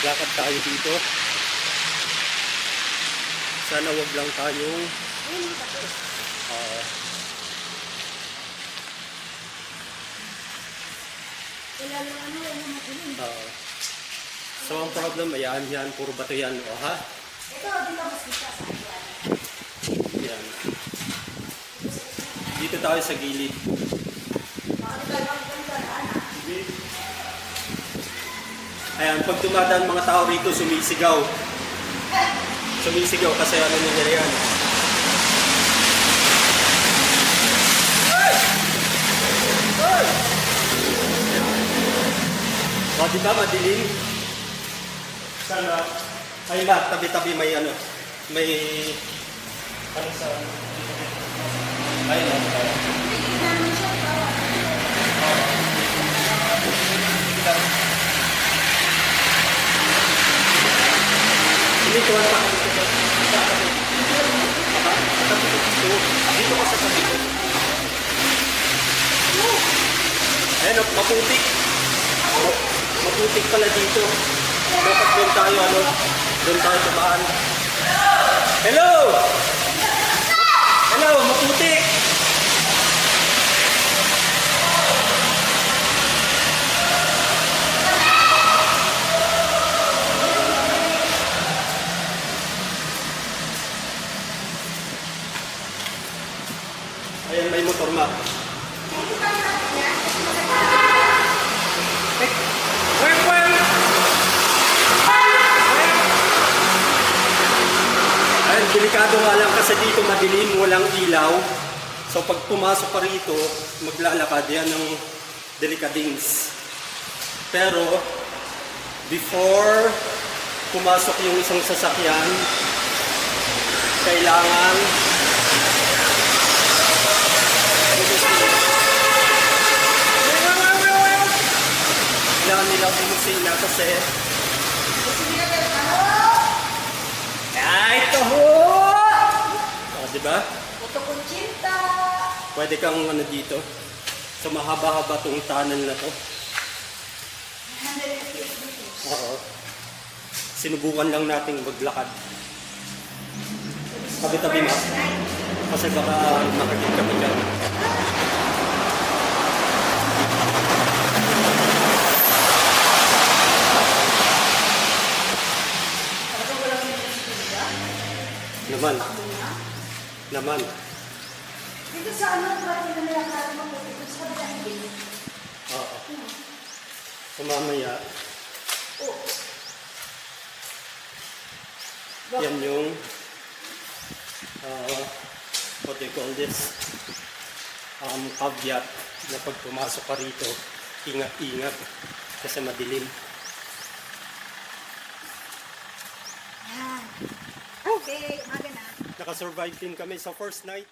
Lakad tayo dito. Sana wag lang tayong uh, so ang problem, ayan yan, puro bato yan, o ha? Yan. Dito tayo sa gilid. Ayan, pag dumadaan mga tao rito, sumisigaw. Sumisigaw kasi ano nila yan. O, diba madilim? Sana, ay ba, tabi-tabi may ano, may, ano sa, ay no, hindi ko ano pa dito ko sa tabi ko. Ayan, maputik. Maputik pala dito. Dapat doon tayo, ano, doon tayo tumaan. Hello! Hello, maputik! Ayan, may motor ma. Ayan, delikado nga lang kasi dito madilim, walang ilaw. So pag pumasok pa rito, maglalakad yan ng delikadings. Pero, before pumasok yung isang sasakyan, kailangan nila bumusina kasi ay ito ho! O, diba? Ito kong cinta! Pwede kang ano dito sa mahaba-haba tong tunnel na to. Oo. Sinubukan lang nating maglakad. Tabi-tabi ma. Kasi baka makikita ka pa dyan. Naman. Naman. Dito sa ano, pwede na nilakad mo po dito sa kabilang din. Oo. So mamaya, yan yung what do you call this? Caveat na pag pumasok ka rito, ingat-ingat kasi madilim. Yan. Okay, umaga na. Nakasurvive din kami sa first night.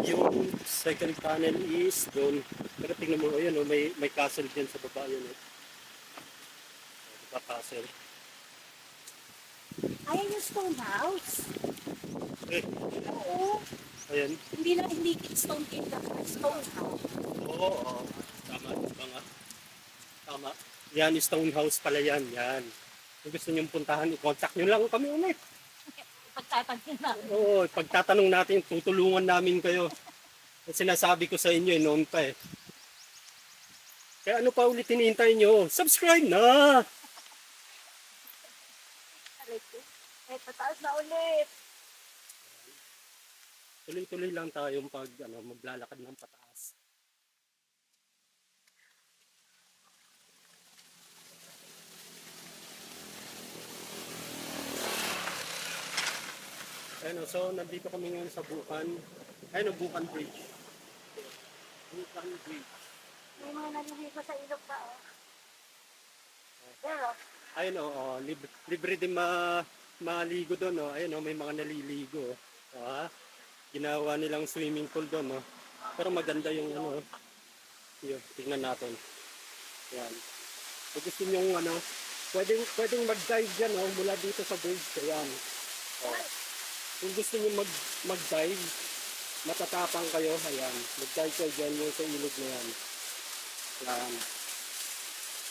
Yung second tunnel is doon. Pero tingnan mo, ayun, may castle dyan sa baba yun. Diba castle? Ayan yung stone house. Eh, Oo. ayan. Hindi stone kingdom, stone house. Oo, oo. Tama, diba nga? Tama. Yan, stone house pala yan. Yan. Kung gusto nyo puntahan, i-contact nyo lang kami ulit. Pagtatanong na. Oo, pagtatanong natin, tutulungan namin kayo. Sinasabi ko sa inyo, noon pa eh. Kaya ano pa ulit hinihintay nyo? Subscribe na! Eh, pataas na ulit. Tuloy-tuloy lang tayong maglalakad ng pataas. Ayun, so nandito kami ngayon sa Bukan. Ayun, Bukan Bridge. Bukan Bridge. May mga naliligo sa ilog pa, oh. Pero, Ayun, libre din maligo doon. Ayun, may mga naliligo. Ginawa nilang swimming pool doon. Pero maganda yung yun, tingnan natin. Yan. Kung gusto nyo pwedeng mag-dive dyan mula dito sa bridge. Ayan. Kung gusto nyo mag-dive, matatapang kayo, ayan. Mag-dive kayo dyan yung sa ilog na yan. Yan.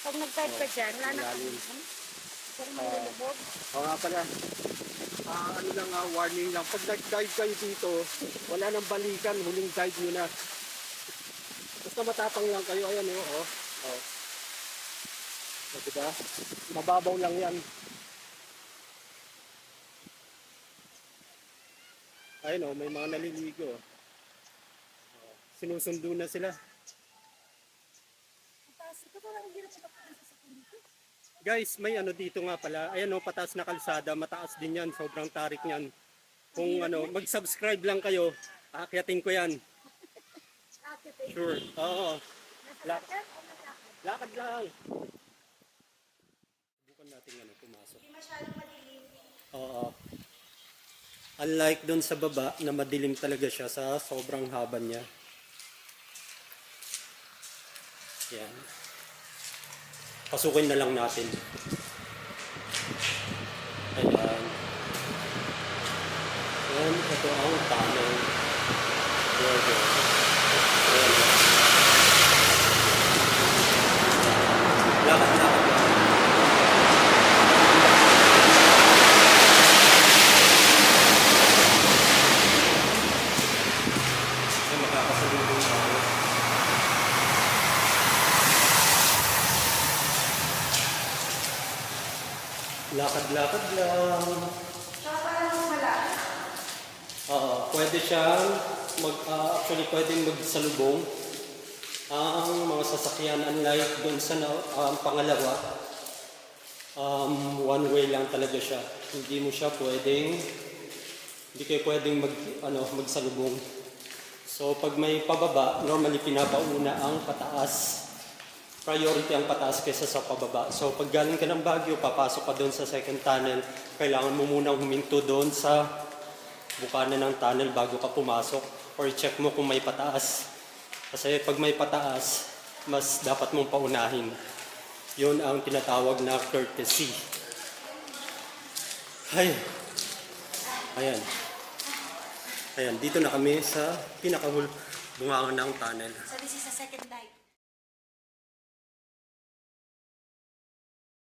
Pag nag-type ka dyan, wala na Malalim. kang pero malulubog. Oo nga pala. Ano lang warning lang. Pag nag-dive kayo dito, wala nang balikan, huling dive nyo na. Basta matapang lang kayo. Ayan oh. Oh. So, diba? Mababaw lang yan. Ayun may mga naliligo. Sinusundo na sila. Tapos, ito parang hindi na patapunta sa dito. Guys, may dito nga pala. Ayan pataas na kalsada. Mataas din yan. Sobrang tarik niyan. Kung mag-subscribe lang kayo, aakyatin ko yan. Akit eh. Sure. Oo. Nasa lakad o nalakad? Lakad lang. Bukan natin pumasok. Hindi masyadong madilim. Oo. Unlike doon sa baba na madilim talaga siya sa sobrang haba niya. Yan. Pasukin na lang natin. Ayan. Yan, ito ang tunnel. Ayan. Lakad-lakad lang. Ay, makakasalubong tayo. Lakad-lakad lang. Tsaka parang malaki. Oo, pwede siyang actually pwedeng magsalubong ang mga sasakyan, unlike doon sa pangalawa. One way lang talaga siya. Hindi kayo pwedeng magsalubong. So pag may pababa, normally pinapauna ang pataas. Priority ang pataas kaysa sa pababa. So pag galing ka ng Baguio, papasok ka doon sa second tunnel, kailangan mo munang huminto doon sa bukana ng tunnel bago ka pumasok, or check mo kung may pataas. Kasi pag may pataas, mas dapat mong paunahin. Yun ang tinatawag na courtesy. Ayan. Ayan, dito na kami sa bungangan ng tunnel. So this is the second dive.